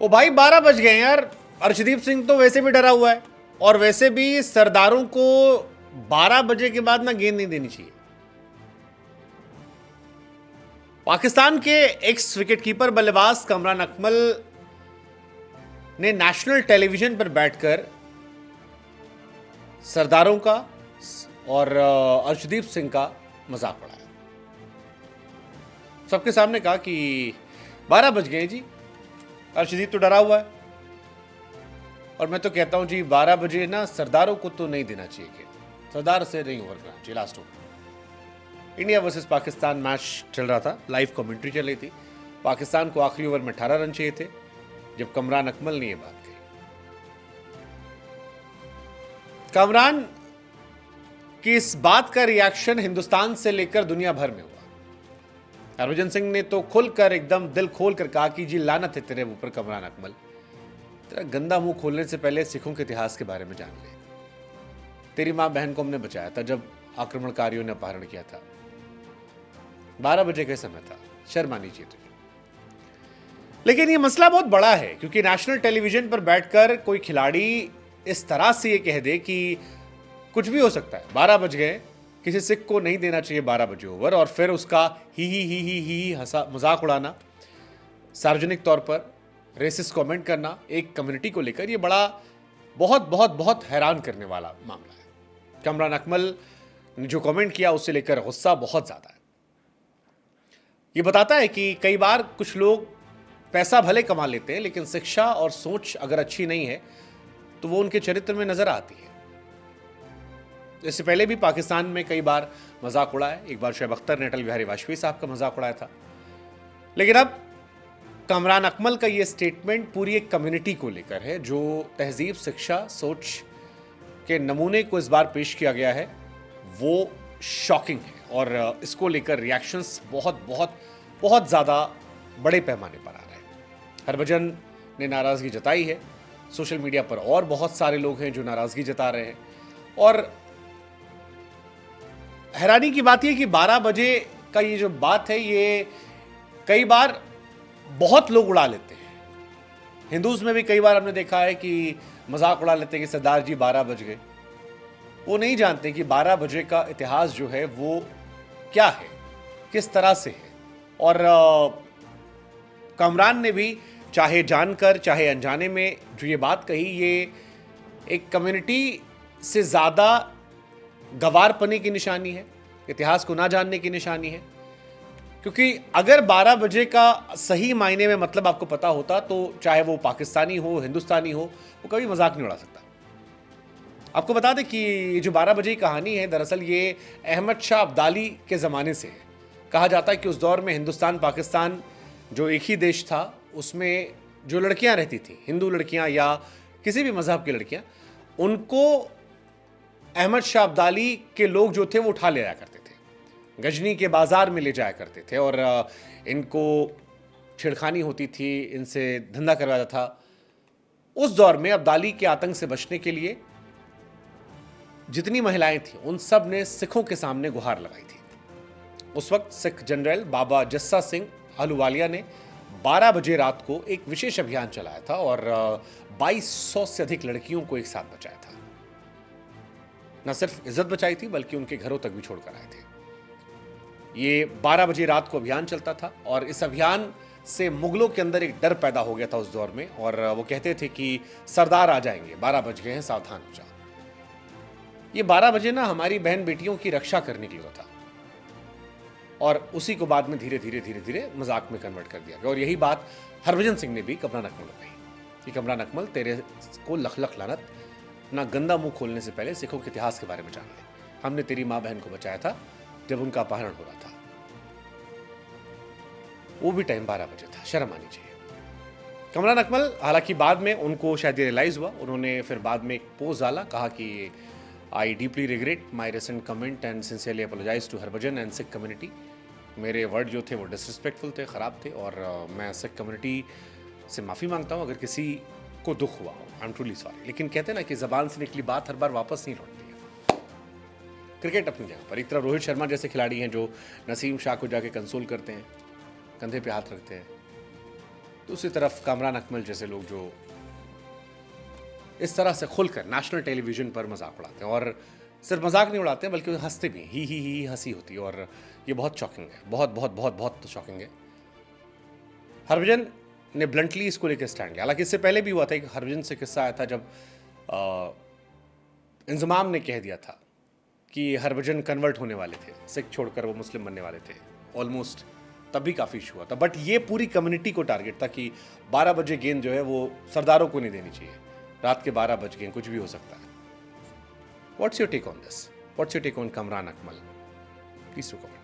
ओ भाई 12 बज गए यार। अर्शदीप सिंह तो वैसे भी डरा हुआ है और वैसे भी सरदारों को 12 बजे के बाद ना गेंद नहीं देनी चाहिए। पाकिस्तान के एक्स विकेटकीपर बल्लेबाज कमरान अकमल ने नेशनल टेलीविजन पर बैठकर सरदारों का और अर्शदीप सिंह का मजाक उड़ाया। सबके सामने कहा कि 12 बज गए जी, अर्शदीप तो डरा हुआ है और मैं तो कहता हूं जी 12 बजे ना सरदारों को तो नहीं देना चाहिए कि सरदार से नहीं ओवर करना चाहिए। Last over India versus Pakistan match चल रहा था, लाइव कमेंट्री चल रही थी। पाकिस्तान को आखिरी ओवर में 18 रन चाहिए थे जब कमरान अकमल ने यह बात कही। कमरान की इस बात का रिएक्शन हिंदुस्तान से लेकर दुनिया भर में हुआ। हरभजन सिंह ने तो खुलकर एकदम दिल खोल कर कहा कि जी लानत है तेरे ऊपर कमरान अकमल, तेरा गंदा मुंह खोलने से पहले सिखों के इतिहास के बारे में जान ले। तेरी मां बहन को हमने बचाया था जब आक्रमणकारियों ने अपहरण किया था। 12 बजे का समय था, शर्म आनी चाहिए तुझे। लेकिन यह मसला बहुत बड़ा है क्योंकि नेशनल टेलीविजन पर बैठकर कोई खिलाड़ी इस तरह से यह कह दे कि कुछ भी हो सकता है, 12 बज गए, किसी सिख को नहीं देना चाहिए 12 बजे ओवर, और फिर उसका ही हंसा मजाक उड़ाना, सार्वजनिक तौर पर रेसिस्ट कमेंट करना एक कम्युनिटी को लेकर, यह बड़ा बहुत बहुत बहुत हैरान करने वाला मामला है। कमरान अकमल ने जो कमेंट किया उससे लेकर गुस्सा बहुत ज्यादा है। यह बताता है कि कई बार कुछ लोग पैसा भले कमा लेते हैं लेकिन शिक्षा और सोच अगर अच्छी नहीं है तो वो उनके चरित्र में नजर आती है। इससे पहले भी पाकिस्तान में कई बार मजाक उड़ाया। एक बार शोएब अख्तर ने अटल बिहारी वाजपेयी साहब का मजाक उड़ाया था। लेकिन अब कमरान अकमल का यह स्टेटमेंट पूरी एक कम्युनिटी को लेकर है जो तहजीब, शिक्षा, सोच के नमूने को इस बार पेश किया गया है, वो शॉकिंग है और इसको लेकर रिएक्शंस बहुत बहुत बहुत ज़्यादा बड़े पैमाने पर आ रहे हैं। हरभजन ने नाराज़गी जताई है, सोशल मीडिया पर और बहुत सारे लोग हैं जो नाराज़गी जता रहे हैं। और हैरानी की बात यह कि 12 बजे का ये जो बात है ये कई बार बहुत लोग उड़ा लेते हैं। हिंदूज में भी कई बार हमने देखा है कि मजाक उड़ा लेते हैं कि सरदार जी 12 बज गए। वो नहीं जानते कि 12 बजे का इतिहास जो है वो क्या है, किस तरह से है। और कमरान ने भी चाहे जानकर चाहे अनजाने में जो ये बात कही, ये एक कम्युनिटी से ज़्यादा गवारपने की निशानी है, इतिहास को ना जानने की निशानी है। क्योंकि अगर 12 बजे का सही मायने में मतलब आपको पता होता तो चाहे वो पाकिस्तानी हो, हिंदुस्तानी हो, वो कभी मजाक नहीं उड़ा सकता। आपको बता दें कि जो 12 बजे की कहानी है दरअसल ये अहमद शाह अब्दाली के ज़माने से है। कहा जाता है कि उस दौर में हिंदुस्तान पाकिस्तान जो एक ही देश था, उसमें जो लड़कियां रहती थी, हिंदू लड़कियां या किसी भी मजहब की लड़कियां, उनको अहमद शाह अब्दाली के लोग जो थे वो उठा ले जाया करते थे, गजनी के बाजार में ले जाया करते थे और इनको छेड़खानी होती थी, इनसे धंधा करवाया था। उस दौर में अब्दाली के आतंक से बचने के लिए जितनी महिलाएं थीं उन सब ने सिखों के सामने गुहार लगाई थी। उस वक्त सिख जनरल बाबा जस्सा सिंह अहलूवालिया ने 12 बजे रात को एक विशेष अभियान चलाया था और 2200 से अधिक लड़कियों को एक साथ बचाया था। न सिर्फ इज्जत बचाई थी बल्कि उनके घरों तक भी छोड़कर आए थे। ये 12 बजे रात को अभियान चलता था और इस अभियान से मुगलों के अंदर एक डर पैदा हो गया था उस दौर में, और वो कहते थे कि सरदार आ जाएंगे, 12 बज गए हैं, सावधान हो जाओ। ये 12 बजे ना हमारी बहन बेटियों की रक्षा करने के लिए था और उसी को बाद में धीरे धीरे धीरे धीरे मजाक में कन्वर्ट कर दिया गया। और यही बात हरभजन सिंह ने भी कमरान अकमल को कही कि कमरान अकमल, तेरे को लख लख लानत, ना गंदा मुंह खोलने से पहले सिखों के इतिहास के बारे में जान ले। हमने तेरी माँ बहन को बचाया था जब उनका अपहरण हो रहा था, वो भी टाइम 12 बजे था, शर्म आनी चाहिए। कमरान अकमल हालांकि बाद में उनको शायद रियलाइज हुआ, उन्होंने फिर बाद में एक पोस्ट डाला, कहा कि I deeply regret my recent comment and sincerely apologise to Harbhajan and Sikh community. मेरे वर्ड जो थे वो डिसरिस्पेक्टफुल थे, ख़राब थे, और मैं सिख कम्युनिटी से माफ़ी मांगता हूँ अगर किसी को दुख हुआ हो। I am truly sorry. लेकिन कहते हैं ना कि ज़बान से निकली बात हर बार वापस नहीं लौटती है। क्रिकेट अपनी जगह पर, एक तरह रोहित शर्मा जैसे खिलाड़ी हैं जो नसीम शाह को जाके कंसोल करते हैं, कंधे पे हाथ रखते हैं, दूसरी तरफ कामरान अकमल जैसे लोग जो इस तरह से खुलकर नेशनल टेलीविजन पर मजाक उड़ाते हैं, और सिर्फ मजाक नहीं उड़ाते हैं बल्कि हंसते भी, ही हंसी होती है, और ये बहुत शॉकिंग है, बहुत बहुत बहुत बहुत शॉकिंग है। हरभजन ने ब्लंटली इसको लेकर स्टैंड लिया। हालांकि इससे पहले भी हुआ था, एक हरभजन से किस्सा आया था जब इंजमाम ने कह दिया था कि हरभजन कन्वर्ट होने वाले थे, सिख छोड़कर वो मुस्लिम बनने वाले थे ऑलमोस्ट, तब भी काफ़ी इशू हुआ था। बट ये पूरी कम्युनिटी को टारगेट था कि 12 बजे गेंद जो है वो सरदारों को नहीं देनी चाहिए, रात के 12 बज गए, कुछ भी हो सकता है। What's your take on this? What's your take on Kamran Akmal? Please to comment.